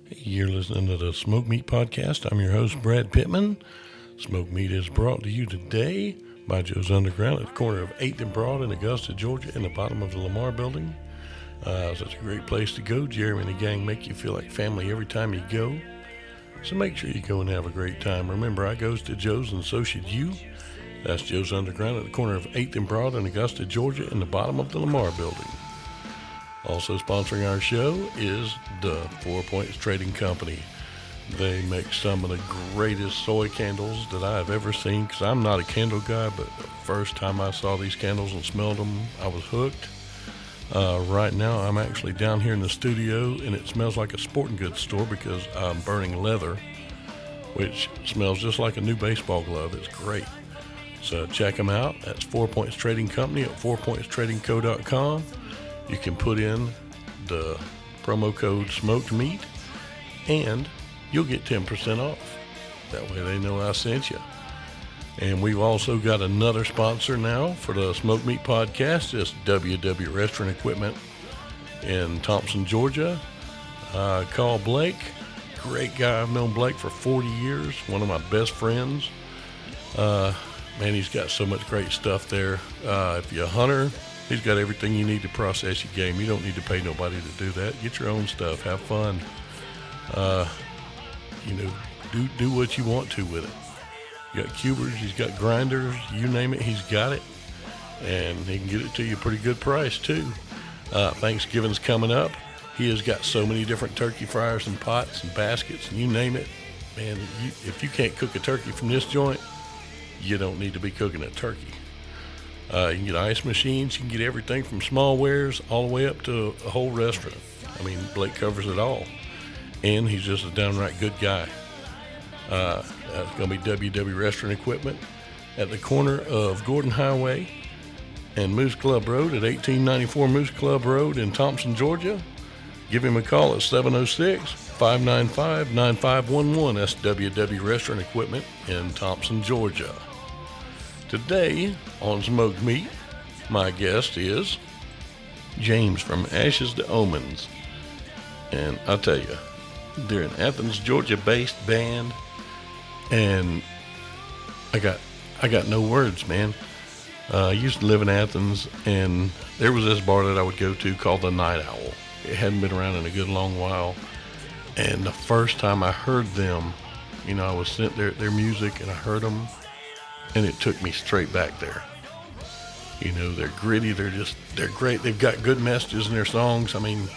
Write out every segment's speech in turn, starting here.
You're listening to the Smoke Meat Podcast. I'm your host, Brad Pittman. Smoke Meat is brought to you today by Joe's Underground at the corner of 8th and Broad in Augusta, Georgia, in the bottom of the Lamar Building. Such a great place to go. Jeremy and the gang make you feel like family every time you go. So make sure you go and have a great time. Remember, I goes to Joe's and so should you. That's Joe's Underground at the corner of 8th and Broad in Augusta, Georgia, in the bottom of the Lamar Building. Also sponsoring our show is the 4 Points Trading Company. They make some of the greatest soy candles that I have ever seen, because I'm not a candle guy, but the first time I saw these candles and smelled them, I was hooked. Right now, I'm actually down here in the studio, and it smells like a sporting goods store because I'm burning leather, which smells just like a new baseball glove. It's great. So check them out. That's 4 Points Trading Company at 4pointstradingco.com. You can put in the promo code Smoked Meat, and you'll get 10% off. That way they know I sent you. And we've also got another sponsor now for the Smoke Meat Podcast. It's WW Restaurant Equipment in Thompson, Georgia. Call Blake. Great guy. I've known Blake for 40 years. One of my best friends. Man, he's got so much great stuff there. If you're a hunter, he's got everything you need to process your game. You don't need to pay nobody to do that. Get your own stuff. Have fun. Do what you want to with it. You got cubers, he's got grinders, you name it, he's got it. And he can get it to you a pretty good price, too. Thanksgiving's coming up. He has got so many different turkey fryers and pots and baskets, and you name it. Man, if you can't cook a turkey from this joint, you don't need to be cooking a turkey. You can get ice machines, you can get everything from small wares all the way up to a whole restaurant. I mean, Blake covers it all. And he's just a downright good guy. That's going to be WW Restaurant Equipment at the corner of Gordon Highway and Moose Club Road at 1894 Moose Club Road in Thompson, Georgia. Give him a call at 706-595-9511. That's WW Restaurant Equipment in Thompson, Georgia. Today on Smoked Meat, my guest is James from Ashes to Omens. And I'll tell you, they're an Athens, Georgia-based band, and I got no words, man. I used to live in Athens, and there was this bar that I would go to called the Night Owl. It hadn't been around in a good long while, and the first time I heard them, I was sent their music, and I heard them, and it took me straight back there. They're gritty, they're great. They've got good messages in their songs. I mean,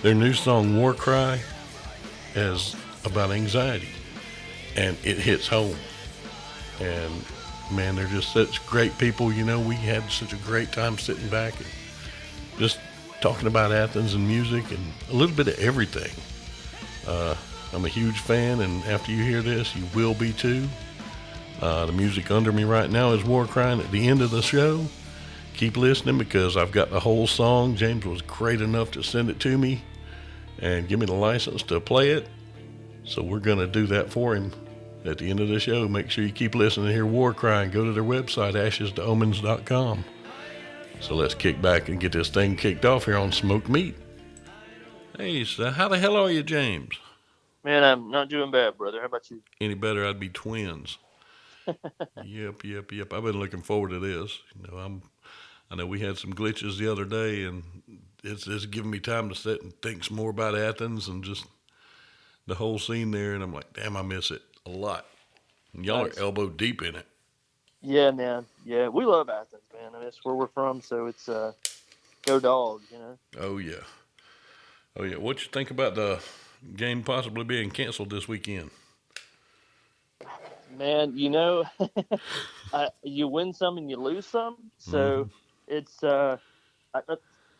their new song, War Cry, is about anxiety, and it hits home. And man, they're just such great people. We had such a great time sitting back and just talking about Athens and music and a little bit of everything. I'm a huge fan, and after you hear this, you will be too. The music under me right now is War Cry. At the end of the show, keep listening because I've got the whole song. James was great enough to send it to me and give me the license to play it. So we're going to do that for him at the end of the show. Make sure you keep listening to hear War Cry and go to their website, ashestomens.com. So let's kick back and get this thing kicked off here on Smoked Meat. Hey, so how the hell are you, James? Man, I'm not doing bad, brother. How about you? Any better, I'd be twins. Yep. I've been looking forward to this. I know we had some glitches the other day, and it's giving me time to sit and think some more about Athens and just the whole scene there. And I'm like, damn, I miss it a lot. And y'all Nice. are elbow deep in it. Yeah, man. Yeah, we love Athens, man. I mean, that's where we're from, so it's go Dogs, Oh yeah. What you think about the game possibly being canceled this weekend? Man, you win some and you lose some. Mm-hmm. So it's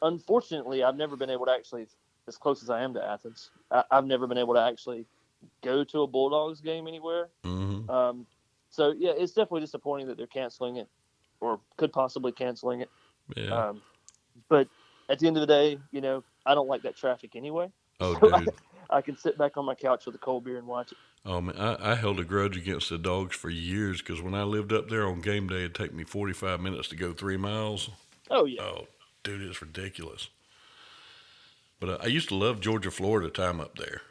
unfortunately, I've never been able to actually, as close as I am to Athens, I've never been able to actually go to a Bulldogs game anywhere. Mm-hmm. So yeah, it's definitely disappointing that they're canceling it, or could possibly canceling it. Yeah. But at the end of the day, I don't like that traffic anyway. Oh, So dude. I can sit back on my couch with a cold beer and watch it. Oh man, I held a grudge against the Dogs for years because when I lived up there on game day, it'd take me 45 minutes to go 3 miles. Oh yeah. Oh, dude, it's ridiculous. But I used to love Georgia, Florida time up there.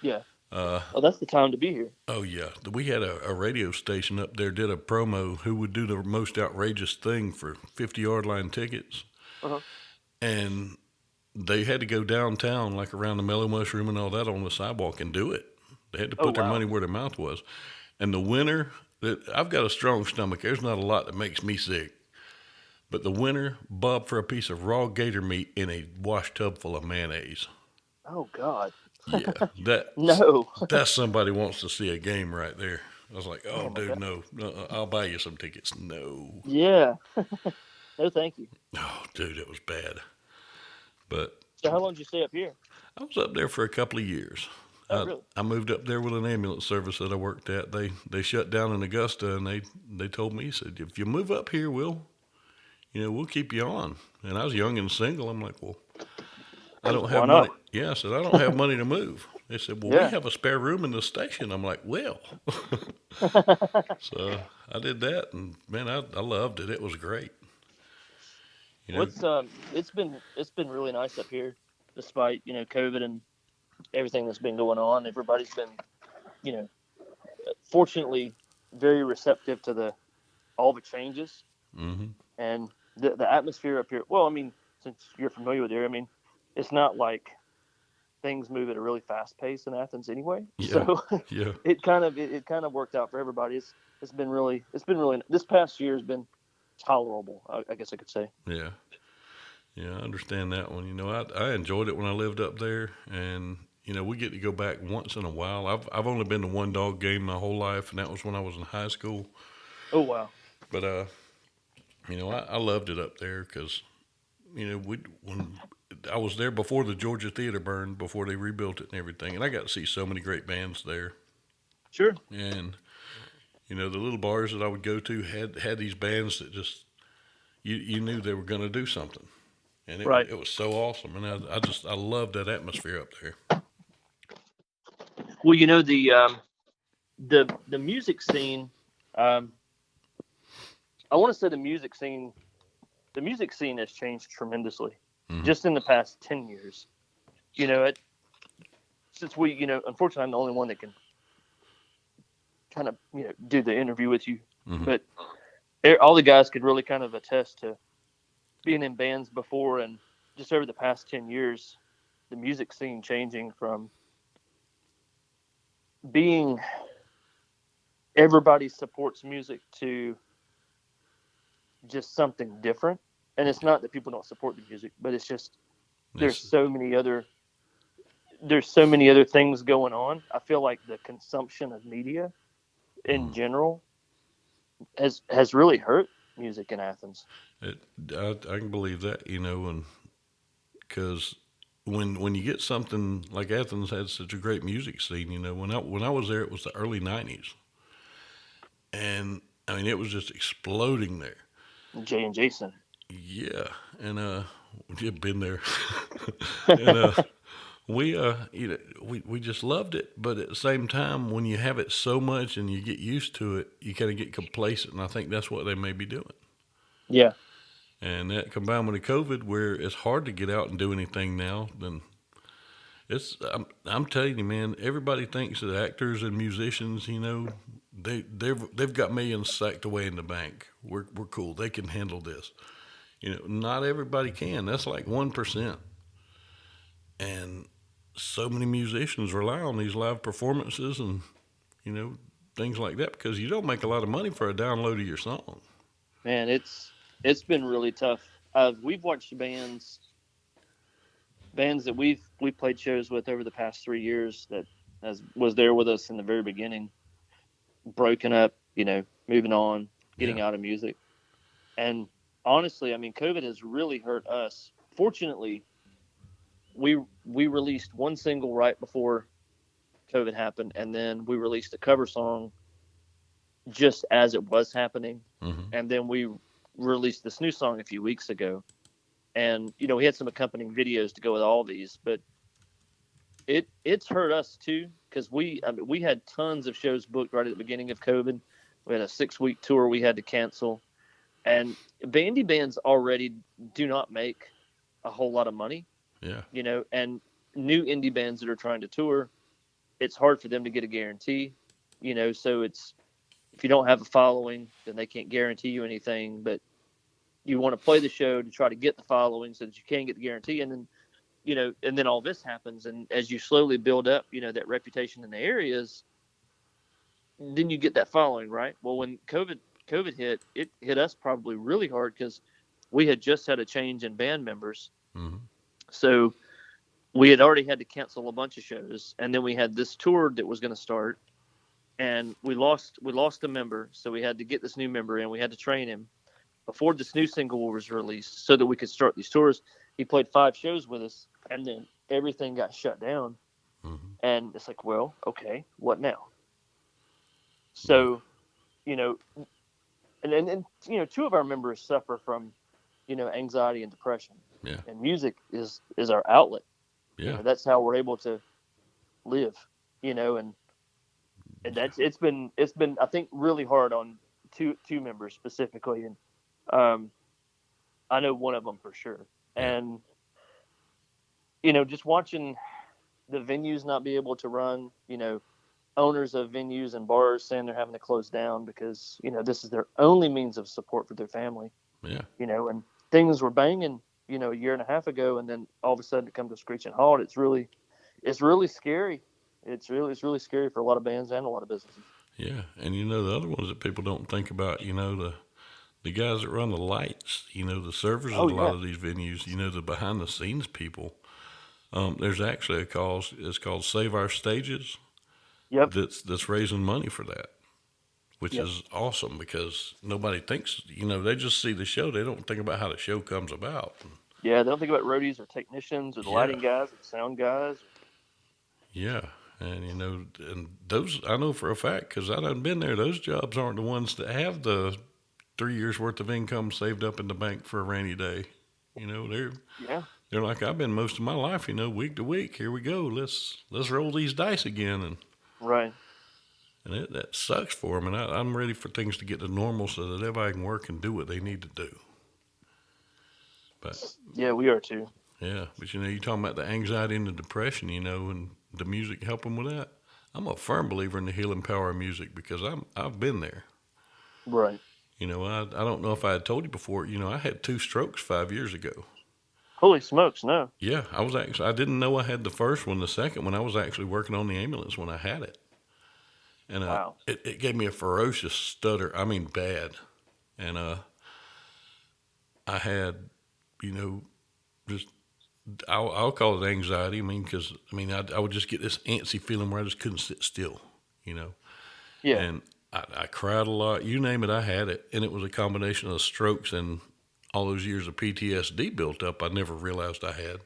Yeah. Uh, Oh, that's the time to be here. oh yeah, we had a radio station up there did a promo who would do the most outrageous thing for 50-yard line tickets, Uh-huh. and they had to go downtown, like around the Mellow Mushroom and all that, on the sidewalk and do it. They had to Oh, put their wow. money where their mouth was. And the winner, I've got a strong stomach. There's not a lot that makes me sick. But the winner bobbed for a piece of raw gator meat in a wash tub full of mayonnaise. Oh, God. Yeah, No. that's somebody wants to see a game right there. I was like, oh, Oh, my dude, God. no, I'll buy you some tickets. No, Yeah. No, thank you. oh, dude, it was bad. But So how long did you stay up here? I was up there for a couple of years. Oh, really? I moved up there with an ambulance service that I worked at. They shut down in Augusta, and they told me, said, if you move up here, we'll keep you on. And I was young and single. I'm like, well, I don't have Why money. not? Yeah, I said, I don't have money to move. They said, well, we Yeah. have a spare room in the station. I'm like, well. So I did that, and man, I loved it. It was great. You know, What's it's been really nice up here, despite COVID and everything that's been going on. Everybody's been you know fortunately very receptive to the all the changes hmm and the atmosphere up here. Well, I mean, since you're familiar with here, I mean, it's not like things move at a really fast pace in Athens anyway. yeah, So yeah, it kind of worked out for everybody. It's been really this past year has been tolerable. I guess I could say. yeah, yeah. I understand that one. I enjoyed it when I lived up there, and we get to go back once in a while. I've only been to one dog game my whole life, and that was when I was in high school. Oh, wow. But I loved it up there because we when I was there before the Georgia Theater burned, before they rebuilt it and everything, and I got to see so many great bands there. Sure. And the little bars that I would go to had these bands that just you knew they were going to do something, and Right. it was so awesome. And I loved that atmosphere up there. Well, the music scene. Um, I want to say the music scene has changed tremendously, hmm just in the past 10 years. You know, since unfortunately, I'm the only one that can kind of do the interview with you, hmm but all the guys could really kind of attest to being in bands before, and just over the past 10 years, the music scene changing from being everybody supports music to just something different. And it's not that people don't support the music, but it's just there's It's so many other there's so many other things going on. I feel like the consumption of media in mm, general has really hurt music in Athens. it, I can believe that, and because when you get something like Athens had such a great music scene, when I was there, it was the early '90s, and I mean it was just exploding there. Jay and Jason. Yeah, and we've been there, and we just loved it. But at the same time, when you have it so much and you get used to it, you kind of get complacent, and I think that's what they may be doing. Yeah. And that combined with the COVID, where it's hard to get out and do anything now, then I'm telling you, man. Everybody thinks that actors and musicians, they've got millions sacked away in the bank. We're cool. They can handle this. Not everybody can. That's like 1%. And so many musicians rely on these live performances and you know things like that because you don't make a lot of money for a download of your song. Man, it's been really tough. We've watched bands that we played shows with over the past 3 years that was there with us in the very beginning, broken up, moving on, Yeah, getting out of music. And honestly, I mean, COVID has really hurt us. Fortunately, we released one single right before COVID happened, and then we released a cover song just as it was happening, hmm and then we released this new song a few weeks ago. And we had some accompanying videos to go with all these, but it's hurt us too because we had tons of shows booked right at the beginning of COVID. We had a 6-week tour we had to cancel, and bandy bands already do not make a whole lot of money, yeah, and new indie bands that are trying to tour, it's hard for them to get a guarantee, so it's, if you don't have a following, then they can't guarantee you anything, but you want to play the show to try to get the following so that you can get the guarantee. And then, and then all this happens. And as you slowly build up, that reputation in the areas, then you get that following, right? Well, when COVID hit, it hit us probably really hard because we had just had a change in band members. Mm-hmm. So we had already had to cancel a bunch of shows, and then we had this tour that was going to start, and we lost a member, so we had to get this new member in. We had to train him before this new single was released so that we could start these tours. He played 5 shows with us, and then everything got shut down. Mm-hmm. And it's like, well, okay, what now? So, and 2 of our members suffer from, anxiety and depression. Yeah. And music is our outlet. Yeah. That's how we're able to live, and it's been I think really hard on two members specifically, and I know one of them for sure. Yeah. And just watching the venues not be able to run, owners of venues and bars saying they're having to close down because this is their only means of support for their family. Yeah. And things were banging, a year and a half ago, and then all of a sudden it comes to a screeching halt. It's really scary. It's really scary for a lot of bands and a lot of businesses. Yeah. And the other ones that people don't think about, the guys that run the lights, the servers at a lot of these venues, the behind the scenes people. There's actually a cause. It's called Save Our Stages. Yep. That's raising money for that, which is awesome because nobody thinks. They just see the show. They don't think about how the show comes about. Yeah, they don't think about roadies or technicians or the lighting guys or the sound guys. Yeah, and and those I know for a fact because I done been there. Those jobs aren't the ones that have the 3 years worth of income saved up in the bank for a rainy day. They're like I've been most of my life. Week to week. Here we go. Let's roll these dice again and. Right. And that sucks for them, and I'm ready for things to get to normal so that everybody can work and do what they need to do. But yeah, we are too. Yeah, but you're talking about the anxiety and the depression, and the music helping with that. I'm a firm believer in the healing power of music because I've been there. Right. I don't know if I had told you before. I had 2 strokes 5 years ago. Holy smokes, no. Yeah, I didn't know I had the first one. The second one, I was actually working on the ambulance when I had it. And wow. It gave me a ferocious stutter. I mean, bad. And I had, just I'll call it anxiety. Because I would just get this antsy feeling where I just couldn't sit still. Yeah. And I cried a lot. You name it, I had it. And it was a combination of strokes and all those years of PTSD built up. I never realized I had.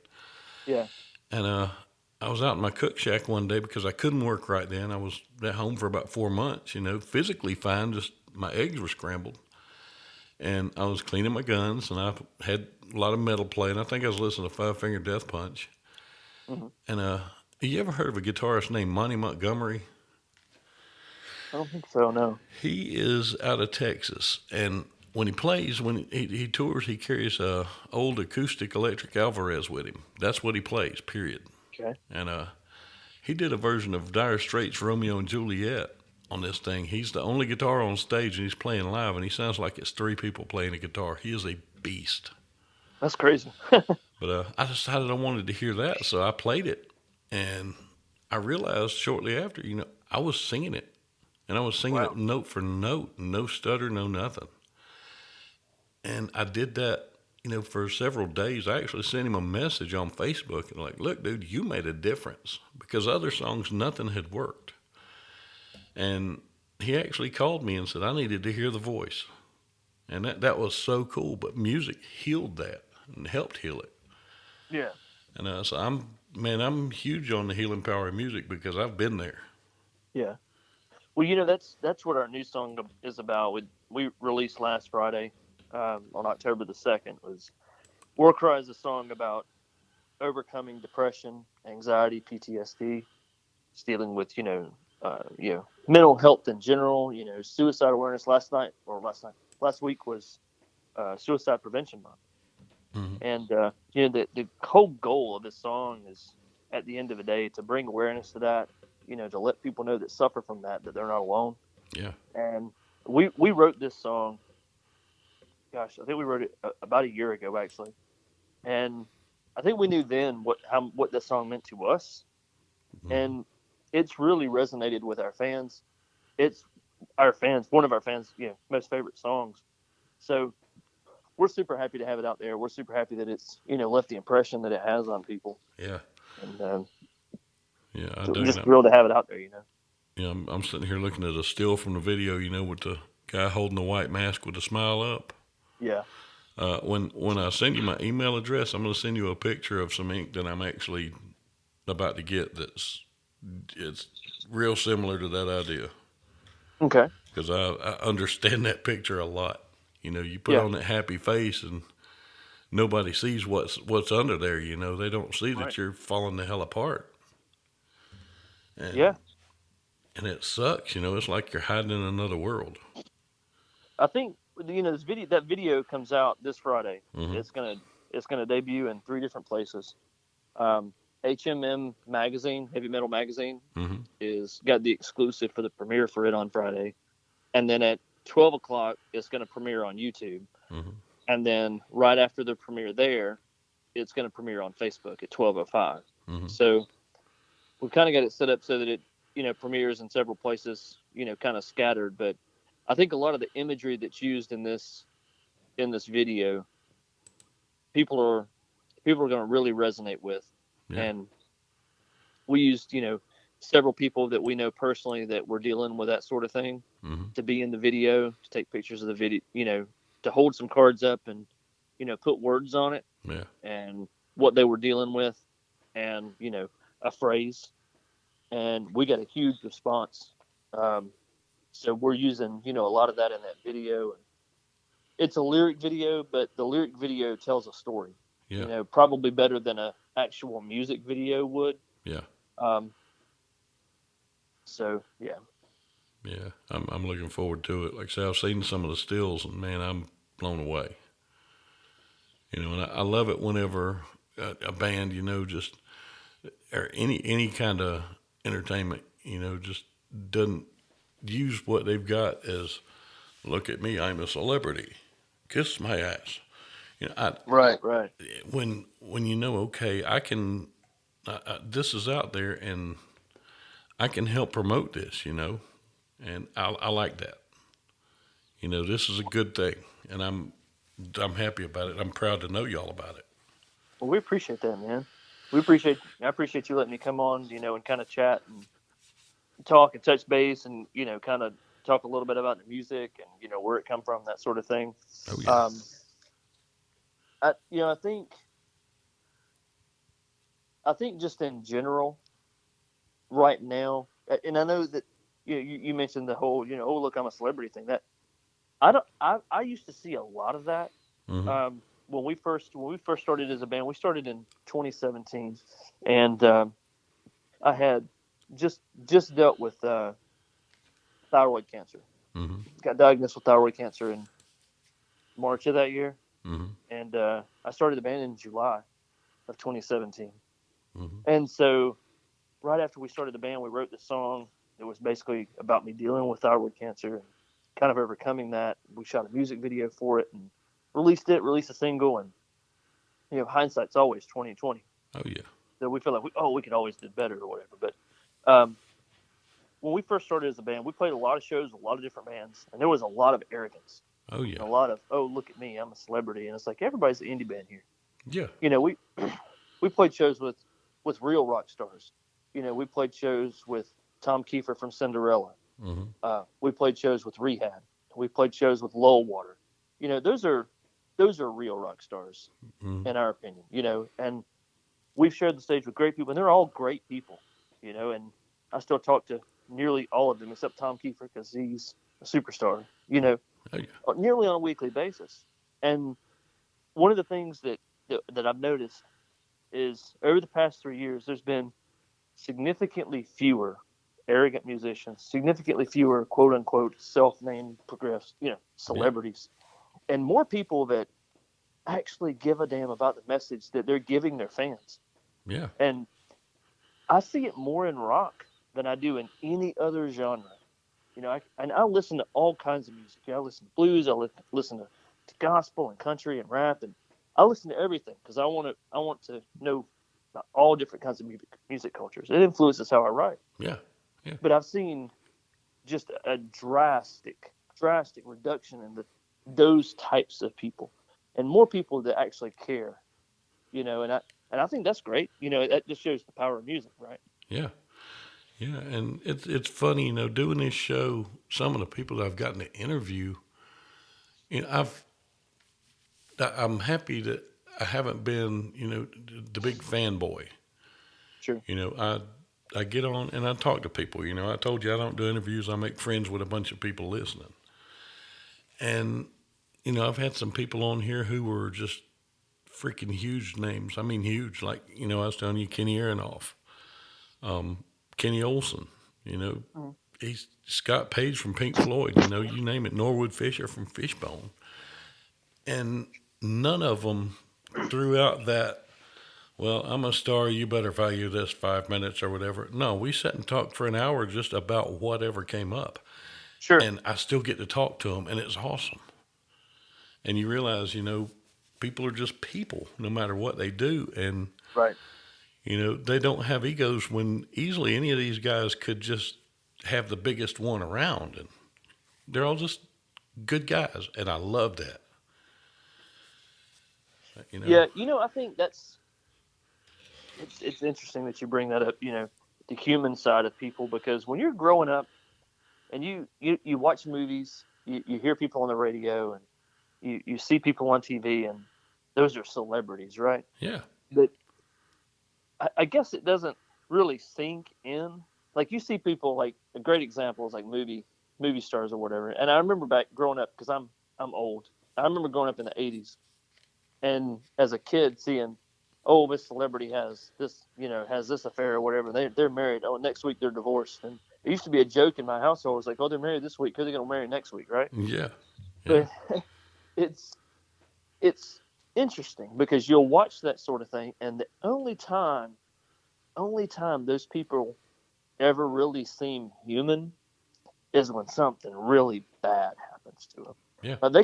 Yeah. And I was out in my cook shack one day because I couldn't work right then. I was at home for about 4 months, physically fine, just my eggs were scrambled. And I was cleaning my guns, and I had a lot of metal playing. I think I was listening to Five Finger Death Punch. Mm-hmm. And you ever heard of a guitarist named Monty Montgomery? I don't think so, no. He is out of Texas, and when he plays, when he tours, he carries a old acoustic electric Alvarez with him. That's what he plays, period. Okay. And he did a version of Dire Straits' Romeo and Juliet on this thing. He's the only guitar on stage, and he's playing live, and he sounds like it's 3 people playing a guitar. He is a beast. That's crazy. But I decided I wanted to hear that, so I played it, and I realized shortly after, I was singing it, and I was singing it note for note, no stutter, no nothing. And I did that, for several days. I actually sent him a message on Facebook and like, look, dude, you made a difference because other songs, nothing had worked. And he actually called me and said, I needed to hear the voice. And that was so cool. But music healed that and helped heal it. Yeah. And so I'm huge on the healing power of music because I've been there. Yeah. Well, that's what our new song is about. We released last Friday. On October the 2nd was War Cry is a song about overcoming depression, anxiety, PTSD, just dealing with, mental health in general, suicide awareness. Last week was Suicide Prevention Month. Mm-hmm. And, the whole goal of this song is at the end of the day to bring awareness to that, to let people know that suffer from that they're not alone. Yeah. And we wrote this song. Gosh, I think we wrote it about a year ago actually, and I think we knew then what this song meant to us, Mm-hmm. and it's really resonated with our fans. It's our fans, one of our fans, most favorite songs. So we're super happy to have it out there. We're super happy that it's left the impression that it has on people, Yeah. and Yeah. I so dug just it. thrilled to have it out there. Yeah. I'm sitting here looking at a still from the video, with the guy holding the white mask with a smile up. Yeah. When I send you my email address, I'm going to send you a picture of some ink that I'm actually about to get. It's real similar to that idea Okay. because I understand that picture a lot. You put Yeah. on that happy face and nobody sees what's under there. They don't see Right. that you're falling the hell apart, and Yeah. and it sucks. It's like you're hiding in another world. I think that video comes out this Friday. Mm-hmm. It's gonna debut in 3 different places. Um, HMM magazine, Heavy Metal magazine, Mm-hmm. is got the exclusive for the premiere for it on Friday, and then at 12 o'clock it's going to premiere on YouTube, Mm-hmm. and then right after the premiere there, it's going to premiere on Facebook at 12:05. Mm-hmm. So we've kind of got it set up so that it premieres in several places, kind of scattered. But I think a lot of the imagery that's used in this video, people are going to really resonate with, Yeah. and we used several people that we know personally that were dealing with that sort of thing Mm-hmm. to be in the video, to take pictures of the video, to hold some cards up and put words on it Yeah. and what they were dealing with, and a phrase, and we got a huge response. Um, so we're using a lot of that in that video. And it's a lyric video, but the lyric video tells a story. Yeah. Probably better than a actual music video would. Yeah. Um, so yeah, Yeah. I'm looking forward to it. Like I say, I've seen some of the stills, and man, I'm blown away. And I love it whenever a band, just or any kind of entertainment, just doesn't use what they've got as look at me, I'm a celebrity, kiss my ass. I right, right. when okay, I can this is out there and I can help promote this, and I like that. This is a good thing, and I'm happy about it. I'm proud to know y'all about it. Well, we appreciate that, man. I appreciate you letting me come on, and kind of chat and talk and touch base and kind of talk a little bit about the music and where it come from, that sort of thing. Oh yeah. Um, I think just in general right now, and I know that you mentioned the whole oh look, I'm a celebrity thing. That I used to see a lot of that. Mm-hmm. When we first started as a band. We started in 2017, and I had just dealt with thyroid cancer. Mm-hmm. Got diagnosed with thyroid cancer in March of that year, Mm-hmm. and I started the band in July of 2017. Mm-hmm. And so, right after we started the band, we wrote the song. It was basically about me dealing with thyroid cancer and kind of overcoming that. We shot a music video for it and released a single. And hindsight's always 2020. Oh yeah. So we feel like we could always do better or whatever. But um, when we first started as a band, we played a lot of shows with a lot of different bands, and there was a lot of arrogance Oh and yeah. a lot of look at me, I'm a celebrity, and it's like everybody's an indie band here. Yeah. We played shows with real rock stars. We played shows with Tom Kiefer from Cinderella. Mm-hmm. We played shows with Rehab. We played shows with Lullwater. Those are real rock stars Mm-hmm. in our opinion. And we've shared the stage with great people, and they're all great people. And I still talk to nearly all of them except Tom Kiefer because he's a superstar. Oh yeah. Nearly on a weekly basis. And one of the things that I've noticed is over the past 3 years, there's been significantly fewer arrogant musicians, significantly fewer quote unquote self-named progressive, Yeah. celebrities, and more people that actually give a damn about the message that they're giving their fans. Yeah. And I see it more in rock than I do in any other genre. And I listen to all kinds of music. I listen to blues. I listen to gospel and country and rap, and I listen to everything because I want to know all different kinds of music cultures. It influences how I write. Yeah. Yeah. But I've seen just a drastic reduction in those types of people, and more people that actually care. And I think that's great. That just shows the power of music, right? Yeah. Yeah. And it's funny, doing this show, some of the people that I've gotten to interview, I'm happy that I haven't been, the big fanboy. Sure. I get on and I talk to people. I told you I don't do interviews. I make friends with a bunch of people listening. And, I've had some people on here who were just freaking huge names. I mean, huge. Like, I was telling you, Kenny Aronoff, Kenny Olson, you know, Mhm. he's Scott Page from Pink Floyd, you name it, Norwood Fisher from Fishbone. And none of them threw out that, well, I'm a star, you better value this 5 minutes or whatever. No, we sat and talked for an hour just about whatever came up. Sure. And I still get to talk to them, and it's awesome. And you realize, people are just people, no matter what they do. And, Right. they don't have egos when easily any of these guys could just have the biggest one around. And they're all just good guys. And I love that, you know. Yeah. I think it's interesting that you bring that up. The human side of people, because when you're growing up and you watch movies, you hear people on the radio, and you see people on TV, and those are celebrities, right? Yeah. But I guess it doesn't really sink in. Like, you see people, like, a great example is like movie stars or whatever. And I remember back growing up, because I'm old. I remember growing up in the '80s, and as a kid seeing, oh, this celebrity has this affair or whatever. They're married. Oh, next week they're divorced. And it used to be a joke in my household. It was like, oh, they're married this week. Who are they going to marry next week, right? Yeah. Yeah. But it's it's interesting because you'll watch that sort of thing, and the only time those people ever really seem human is when something really bad happens to them. Yeah. They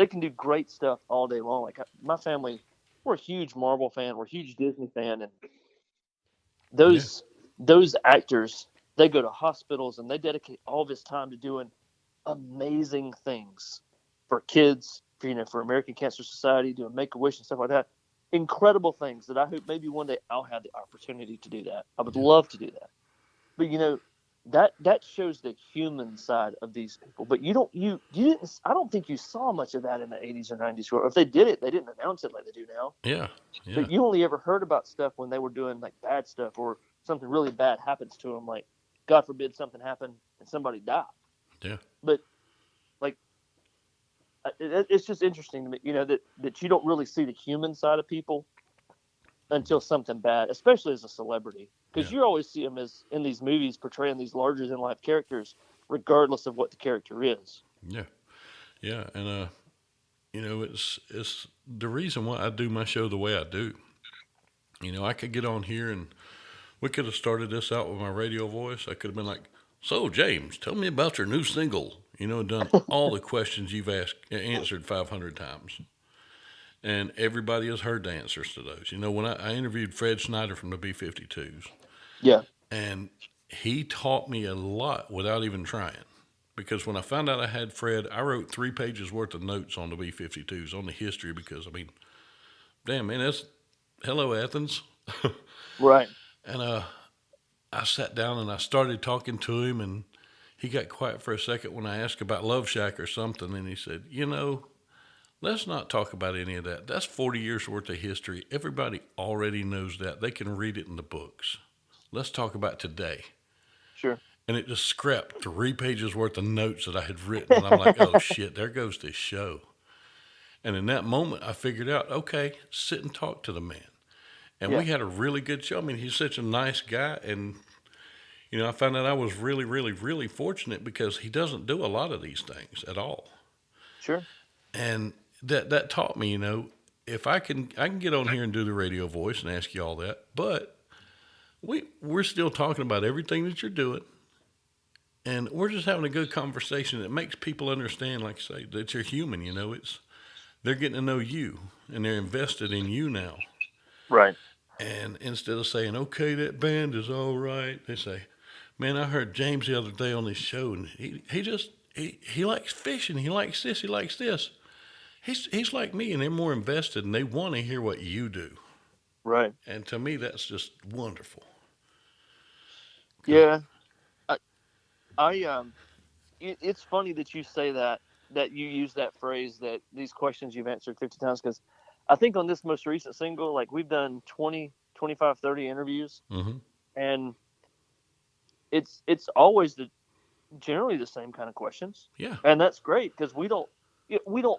can do great stuff all day long. Like, my family, we're a huge Marvel fan, we're a huge Disney fan, and Yeah. those actors, they go to hospitals and they dedicate all this time to doing amazing things for kids, for American Cancer Society, doing Make a Wish and stuff like that. Incredible things that I hope maybe one day I'll have the opportunity to do that. I would Yeah. love to do that. But that shows the human side of these people. But you didn't. I don't think you saw much of that in the '80s or '90s. Or if they did it, they didn't announce it like they do now. Yeah. Yeah. But you only ever heard about stuff when they were doing like bad stuff, or something really bad happens to them, like, God forbid, something happened and somebody died. Yeah. But, like, it's just interesting to me, that you don't really see the human side of people until something bad, especially as a celebrity, because Yeah. you always see them as in these movies portraying these larger than life characters, regardless of what the character is. Yeah. Yeah. And, it's the reason why I do my show the way I do. I could get on here and we could have started this out with my radio voice. I could have been like, "So, James, tell me about your new single." Done all the questions you've answered 500 times. And everybody has heard the answers to those. When I interviewed Fred Schneider from the B 52s, Yeah, and he taught me a lot without even trying. Because when I found out I had Fred, I wrote 3 pages worth of notes on the B 52s, on the history, because, damn, man, that's hello, Athens. right. And I sat down and I started talking to him, and he got quiet for a second when I asked about Love Shack or something, and he said, let's not talk about any of that. That's 40 years worth of history. Everybody already knows that. They can read it in the books. Let's talk about today. Sure. And it just scrapped 3 pages worth of notes that I had written, and I'm like, oh shit, there goes this show. And in that moment, I figured out, okay, sit and talk to the man. And Yeah, we had a really good show. He's such a nice guy. And, I found out I was really, really, really fortunate because he doesn't do a lot of these things at all. sure. And that taught me, if I can get on here and do the radio voice and ask you all that. But we're still talking about everything that you're doing, and we're just having a good conversation that makes people understand, like I say, that you're human. They're getting to know you, and they're invested in you now. Right. And instead of saying, "Okay, that band is all right," they say, "Man, I heard James the other day on this show, and he likes fishing. He likes this. He likes this. He's like me, and they're more invested, and they want to hear what you do." Right. And to me, that's just wonderful. 'Cause, Yeah. I, it's funny that you say that you use that phrase, that these questions you've answered 50 times, because I think on this most recent single, like, we've done 20, 25, 30 interviews, mhm. and it's always generally the same kind of questions, Yeah, and that's great because we don't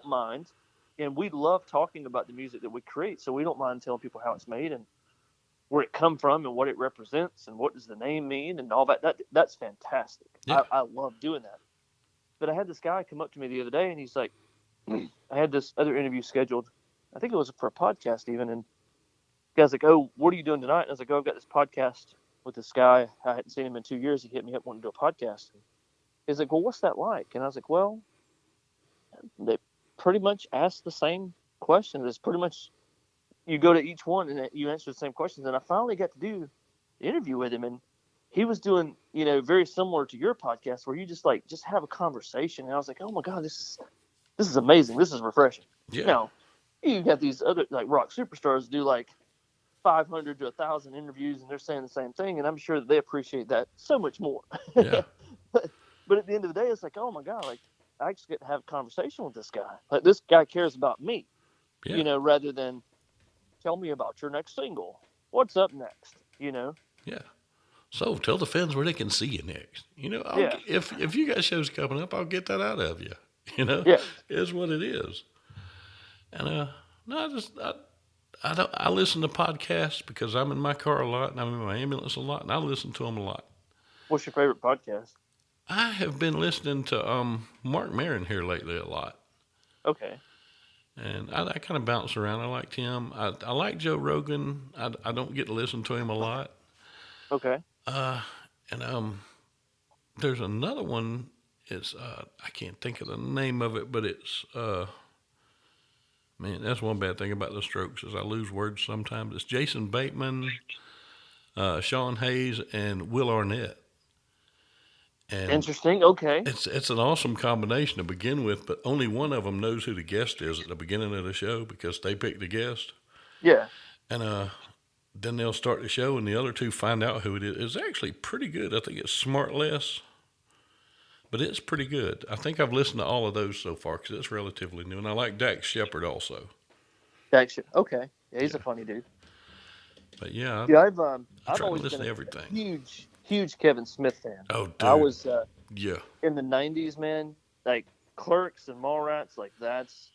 mind, and we love talking about the music that we create, so we don't mind telling people how it's made and where it come from and what it represents and what does the name mean and all that. That's fantastic. yeah, I love doing that. But I had this guy come up to me the other day, and he's like, I had this other interview scheduled. I think it was for a podcast even, and the guy's like, "Oh, what are you doing tonight?" And I was like, "Oh, I've got this podcast with this guy. I hadn't seen him in 2 years. He hit me up wanting to do a podcast." And he's like, "Well, what's that like?" And I was like, "Well, they pretty much ask the same questions. It's pretty much, you go to each one and you answer the same questions." And I finally got to do the interview with him, and he was doing, very similar to your podcast, where you just have a conversation. And I was like, "Oh my God, this is amazing. This is refreshing." yeah, Now, you got these other, like, rock superstars do like 500 to 1,000 interviews, and they're saying the same thing, and I'm sure that they appreciate that so much more. yeah, But at the end of the day, it's like, oh my God, like, I actually get to have a conversation with this guy. Like, this guy cares about me, yeah, rather than tell me about your next single. What's up next? yeah. So tell the fans where they can see you next. Yeah, If you got shows coming up, I'll get that out of you. You know, yeah, is what it is. And no, I don't. I listen to podcasts because I'm in my car a lot and I'm in my ambulance a lot, and I listen to them a lot. What's your favorite podcast? I have been listening to Mark Maron here lately a lot, Okay, and I kind of bounce around. I like him. I like Joe Rogan. I don't get to listen to him a lot. okay. Uh, and there's another one. It's I can't think of the name of it, but it's man, that's one bad thing about the Strokes is I lose words sometimes. It's Jason Bateman, Sean Hayes, and Will Arnett, and Interesting. Okay. it's an awesome combination to begin with. But only one of them knows who the guest is at the beginning of the show because they pick the guest, Yeah. and then they'll start the show, and the other two find out who it is. It's actually pretty good. I think it's Smart Less. But it's pretty good. I think I've listened to all of those so far because it's relatively new. And I like Dax Shepard also. Action. Okay. Yeah, he's a Yeah. funny dude. But yeah, Yeah, I I've try to always listen been to a everything. huge Kevin Smith fan. Oh, I dude. was Yeah. in the '90s, man. Like, Clerks and Mallrats, like, that's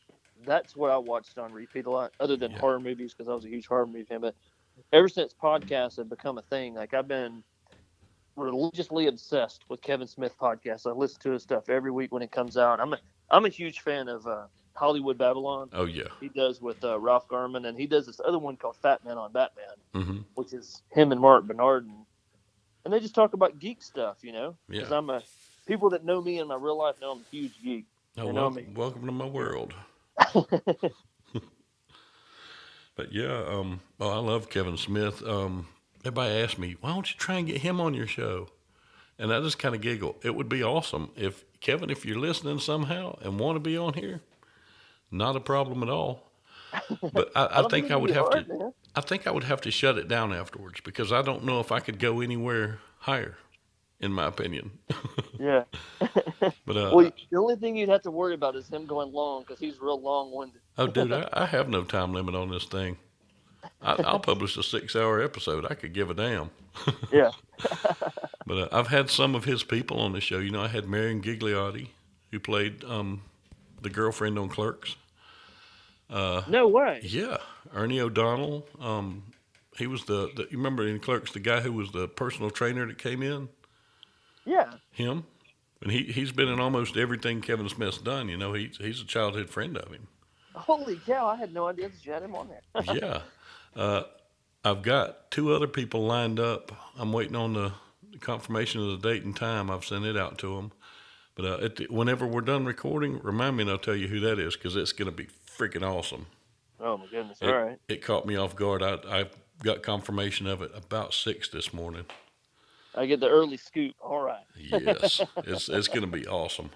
what I watched on repeat a lot, other than Yeah. horror movies, because I was a huge horror movie fan. But ever since podcasts have become a thing, like, I've been religiously obsessed with Kevin Smith podcasts. I listen to his stuff every week when it comes out. I'm a huge fan of Hollywood Babylon. Oh, yeah. He does with Ralph Garman, and he does this other one called Fat Man on Batman, Mm-hmm. which is him and Mark Bernard, and they just talk about geek stuff, because Yeah. people that know me in my real life know I'm a huge geek. Oh, They know me. welcome to my world. But yeah, I love Kevin Smith. Everybody asks me, why don't you try and get him on your show? And I just kind of giggle. It would be awesome if Kevin, if you're listening somehow and want to be on here, not a problem at all. But I I don't think think I it'd would be have to. hard, man. I think I would have to shut it down afterwards because I don't know if I could go anywhere higher, in my opinion. Yeah. But Well, the only thing you'd have to worry about is him going long, because he's real long-winded. oh, dude, I have no time limit on this thing. I'll publish a 6-hour episode. I could give a damn. Yeah. But I've had some of his people on the show. I had Marion Gigliotti, who played the girlfriend on Clerks. No way. Yeah, Ernie O'Donnell. He was you remember in Clerks the guy who was the personal trainer that came in. Yeah. Him, and he's been in almost everything Kevin Smith's done. He's a childhood friend of him. Holy cow! I had no idea that you had him on there. Yeah. Uh, I've got two other people lined up. I'm waiting on the confirmation of the date and time. I've sent it out to them. But whenever we're done recording, remind me and I'll tell you who that is because it's going to be freaking awesome. Oh my goodness! All It right. it caught me off guard. I got confirmation of it about 6 this morning. I get the early scoop. All right. Yes, it's going to be awesome.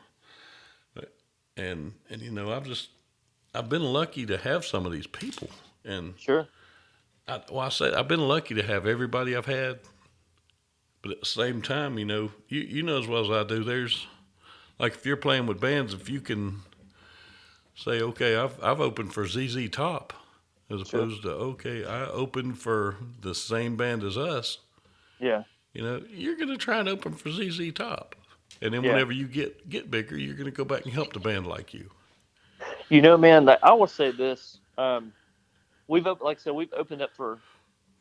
And I've been lucky to have some of these people, and Sure. I say I've been lucky to have everybody I've had. But at the same time, you know as well as I do. There's like if you're playing with bands, if you can say, okay, I've opened for ZZ Top, as Sure. opposed to okay, I opened for the same band as us. Yeah. You're going to try and open for ZZ Top. And then Yeah. whenever you get bigger, you're going to go back and help the band like you. Man, I will say this. Like I said, we've opened up for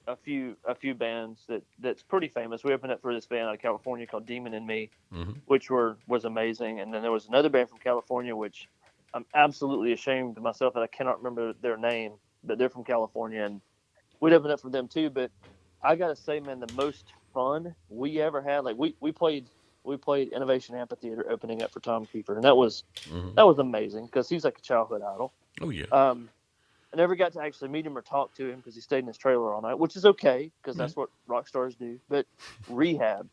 a few bands that's pretty famous. We opened up for this band out of California called Demon and Me, Mm-hmm. which was amazing. And then there was another band from California, which I'm absolutely ashamed of myself that I cannot remember their name, but they're from California, and we'd opened up for them too. But I gotta say, man, the most fun we ever had, like we played Innovation Amphitheater opening up for Tom Kiefer, and that was Mm-hmm. amazing because he's like a childhood idol. Oh, yeah. I never got to actually meet him or talk to him because he stayed in his trailer all night, which is okay because Yeah. that's what rock stars do. But rehab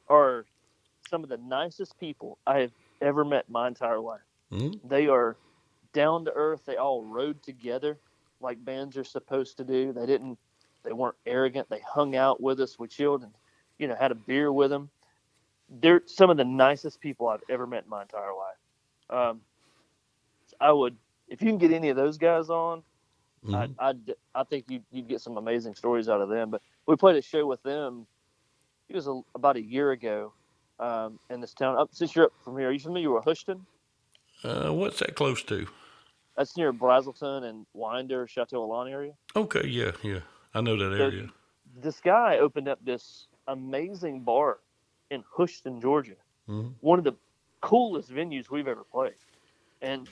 are some of the nicest people I have ever met in my entire life. Mm-hmm. They are down to earth. They all rode together like bands are supposed to do. They weren't arrogant. They hung out with us. We chilled and, had a beer with them. They're some of the nicest people I've ever met in my entire life. I would, if you can get any of those guys on, Mm-hmm. I think you'd get some amazing stories out of them. But we played a show with them. It was about a year ago in this town. Since you're up from here, are you familiar with Houston? What's that close to? That's near Brazelton and Winder, Chateau Alon area. Okay, yeah, yeah. I know that So area. this guy opened up this amazing bar in Houston, Georgia. Mm-hmm. One of the coolest venues we've ever played. And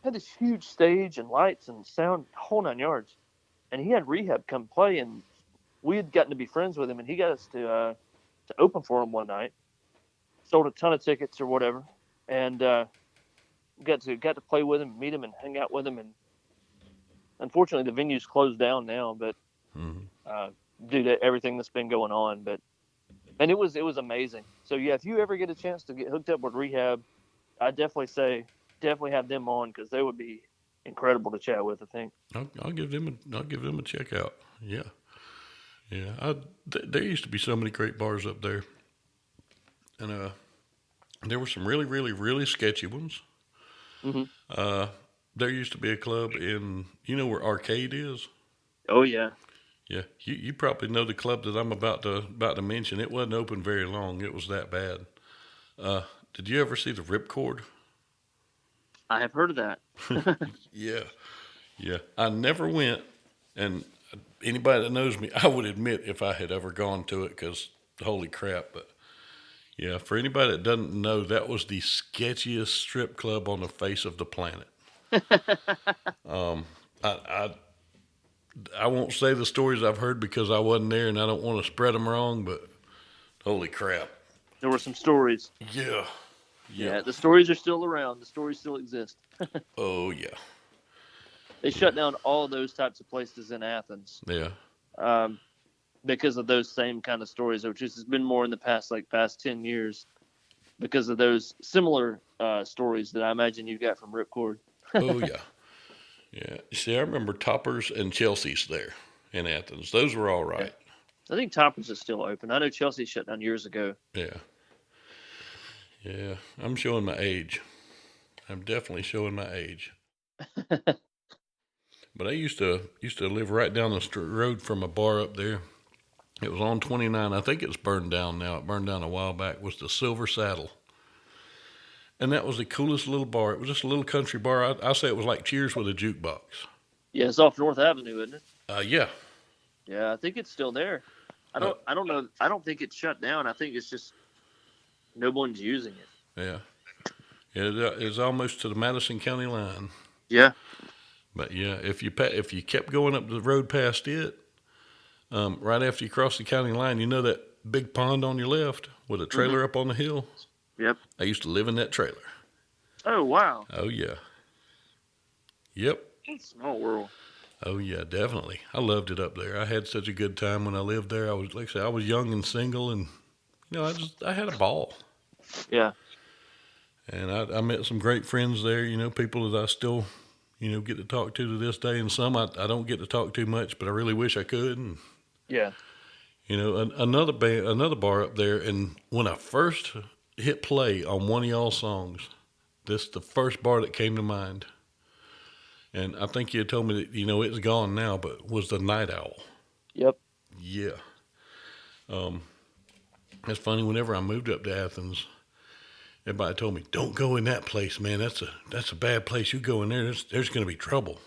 had this huge stage and lights and sound, whole 9 yards. And he had Rehab come play, and we had gotten to be friends with him, and he got us to open for him one night. Sold a ton of tickets or whatever, and got to play with him, meet him, and hang out with him. And unfortunately, the venue's closed down now, but Mm-hmm. due to everything that's been going on. And it was amazing. So yeah, if you ever get a chance to get hooked up with Rehab, I definitely have them on because they would be incredible to chat with. I think. I'll give them a check out. Yeah, yeah. There used to be so many great bars up there, and there were some really, really, really sketchy ones. Mm-hmm. Uh, there used to be a club in where Arcade is. Oh yeah. Yeah, you probably know the club that I'm about to mention. It wasn't open very long. It was that bad. Uh, did you ever see the Ripcord? I have heard of that. Yeah, yeah. I never went, and anybody that knows me, I would admit if I had ever gone to it, because holy crap. But yeah, for anybody that doesn't know, that was the sketchiest strip club on the face of the planet. Um, I I won't say the stories I've heard because I wasn't there, and I don't want to spread them wrong. But holy crap! There were some stories. Yeah, yeah. Yeah, the stories are still around. The stories still exist. Oh yeah, They shut down all those types of places in Athens yeah. um, because of those same kind of stories, which has been more in the past 10 years because of those similar stories that I imagine you got from Ripcord. Oh yeah, yeah. See, I remember Toppers and Chelsea's there in Athens. Those were all Yeah. right. I think Toppers is still open. I know Chelsea shut down years ago. Yeah, yeah. I'm showing my age. I'm definitely showing my age. But I used to live right down the road from a bar up there. It was on 29. I think it's burned down now. It burned down a while back. Was the Silver Saddle, and that was the coolest little bar. It was just a little country bar. I say it was like Cheers with a jukebox. Yeah, it's off North Avenue, isn't it? Yeah. Yeah, I think it's still there. I Uh, don't know. I don't think it's shut down. I think it's just no one's using it. yeah. Yeah. It's almost to the Madison County line. Yeah. But yeah, if you kept going up the road past it, right after you cross the county line, you know that big pond on your left with a trailer up on the hill? Yep. I used to live in that trailer. Oh, wow. Oh yeah. Yep. Small world. Oh yeah, definitely. I loved it up there. I had such a good time when I lived there. I was, like I said, I was young and single, and I had a ball. Yeah. And I met some great friends there. People that I still get to talk to this day, and some I don't get to talk to much, but I really wish I could. And Yeah. another bar up there, and when I first hit play on one of y'all songs, this the first bar that came to mind. And I think you had told me that it's gone now, but was the Night Owl. Yep. Yeah. It's funny. Whenever I moved up to Athens, everybody told me, "Don't go in that place, man. That's a bad place. You go in there, there's going to be trouble."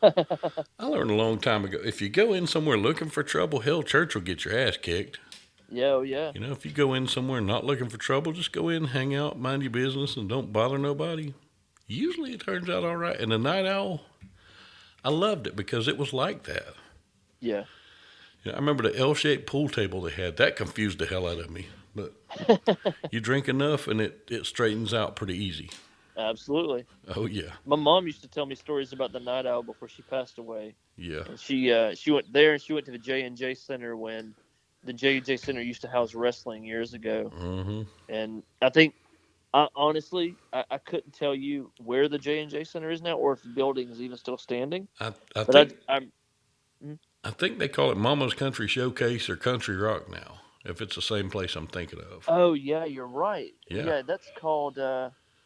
I learned a long time ago, if you go in somewhere looking for trouble, hell, church will get your ass kicked. Yeah, oh, yeah. If you go in somewhere not looking for trouble, just go in, hang out, mind your business, and don't bother nobody. Usually it turns out all right. And the Night Owl, I loved it because it was like that. Yeah. I remember the L-shaped pool table they had. That confused the hell out of me. But you drink enough and it straightens out pretty easy. Absolutely. Oh, yeah. My mom used to tell me stories about the Night Owl before she passed away. Yeah. And she went there, and she went to the J&J Center when the J&J Center used to house wrestling years ago. Mm-hmm. And I think, honestly, I couldn't tell you where the J&J Center is now, or if the building is even still standing. I think they call it Mama's Country Showcase or Country Rock now, if it's the same place I'm thinking of. Oh, yeah, you're right. Yeah. That's called,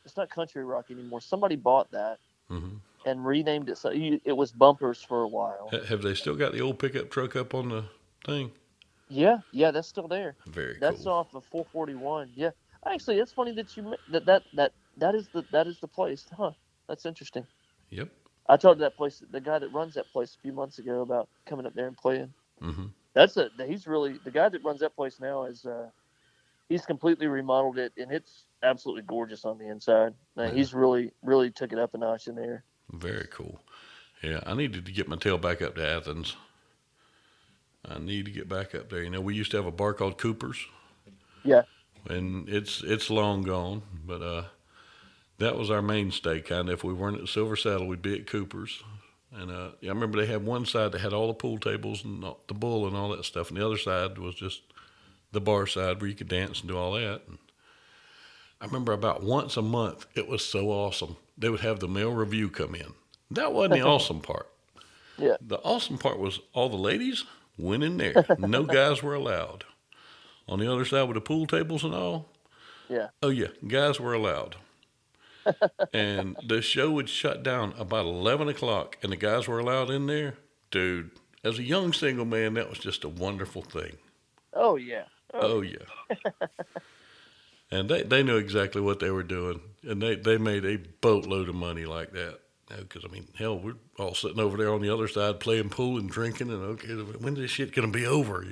it's not Country Rock anymore. Somebody bought that and renamed it. So it was Bumpers for a while. Have they still got the old pickup truck up on the thing? Yeah, that's still there. Very That's cool. off of 441. Yeah. Actually, it's funny that that is the place. Huh. That's interesting. Yep. I told the guy that runs that place a few months ago about coming up there and playing. Mm-hmm. He's really, the guy that runs that place now is, he's completely remodeled it, and it's absolutely gorgeous on the inside. He's really, really took it up a notch in there. Very cool. Yeah, I needed to get my tail back up to Athens. I need to get back up there. We used to have a bar called Cooper's. Yeah. And it's long gone, but that was our mainstay, kind of. If we weren't at Silver Saddle, we'd be at Cooper's. And I remember they had one side that had all the pool tables and the bull and all that stuff, and the other side was just the bar side where you could dance and do all that. And I remember about once a month, it was so awesome. They would have the male review come in. That wasn't the awesome part. Yeah. The awesome part was all the ladies went in there. No guys were allowed. On the other side with the pool tables and all, Yeah. oh yeah, guys were allowed. And the show would shut down about 11 o'clock, and the guys were allowed in there. Dude, as a young single man, that was just a wonderful thing. Oh, yeah. Oh yeah. And they knew exactly what they were doing, and they made a boatload of money like that. Because, hell, we're all sitting over there on the other side playing pool and drinking, and okay, when's this shit going to be over,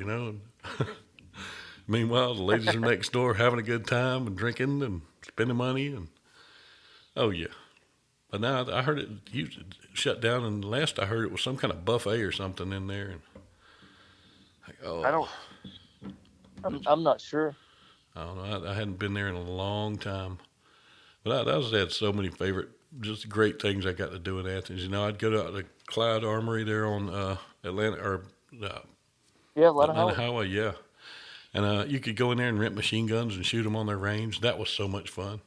Meanwhile, the ladies are next door having a good time and drinking and spending money. And oh, yeah. But now I heard it shut down, and last I heard it was some kind of buffet or something in there. And I'm not sure. I don't know. I hadn't been there in a long time. But I just had so many favorite, just great things I got to do in Athens. I'd go to the Clyde Armory there on Atlanta Highway, yeah. And you could go in there and rent machine guns and shoot them on their range. That was so much fun.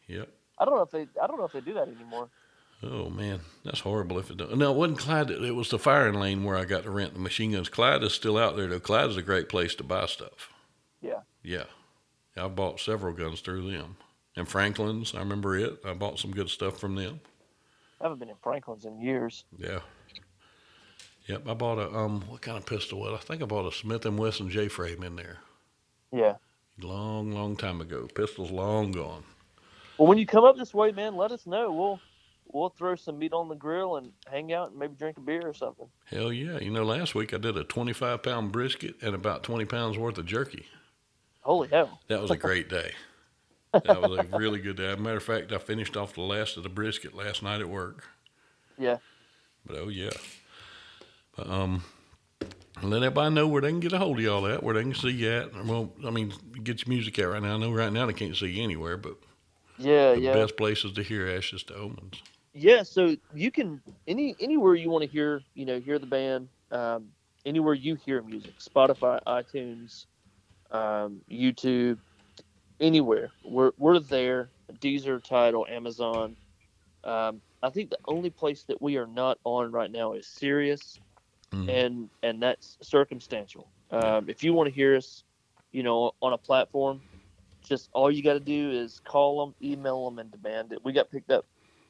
Yep. I don't know if they do that anymore. Oh man, that's horrible if it don't. No, it wasn't Clyde. It was the firing lane where I got to rent the machine guns. Clyde is still out there though. Clyde is a great place to buy stuff. Yeah. Yeah. I bought several guns through them. And Franklin's, I remember it. I bought some good stuff from them. I haven't been in Franklin's in years. Yeah. Yep, I bought a what kind of pistol? Well, I think I bought a Smith & Wesson J-frame in there. Yeah. Long, long time ago. Pistol's long gone. Well, when you come up this way, man, let us know. We'll throw some meat on the grill and hang out and maybe drink a beer or something. Hell yeah. Last week I did a 25-pound brisket and about 20 pounds worth of jerky. Holy hell. That was a great day. That was a really good day. As a matter of fact, I finished off the last of the brisket last night at work. Yeah. But oh yeah. But, let everybody know where they can get a hold of y'all at, where they can see you at. Well, I mean, get your music out right now. I know right now they can't see you anywhere, but Yeah. the Yeah. best places to hear Ashes to Omens. Yeah. So you can anywhere you want to hear, hear the band. Anywhere you hear music, Spotify, iTunes, YouTube, anywhere. We're there. Deezer, Tidal, Amazon. I think the only place that we are not on right now is Sirius, Mm, and that's circumstantial. yeah, If you want to hear us, on a platform, just all you got to do is call them, email them, and demand it. We got picked up.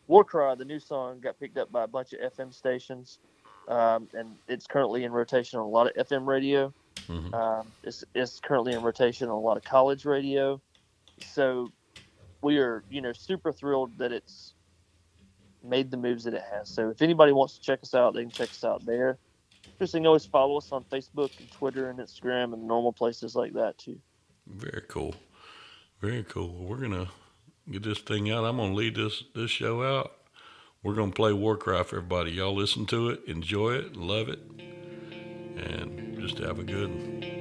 War Cry, the new song, got picked up by a bunch of FM stations, and it's currently in rotation on a lot of FM radio. hmm It's currently in rotation on a lot of college radio. So we are, super thrilled that it's made the moves that it has. So if anybody wants to check us out, they can check us out there. Just you can always follow us on Facebook and Twitter and Instagram and normal places like that too. very cool, very cool. We're gonna get this thing out. I'm gonna lead this show out. We're gonna play War Cry for everybody. Y'all listen to it, enjoy it, love it, and just have a good one.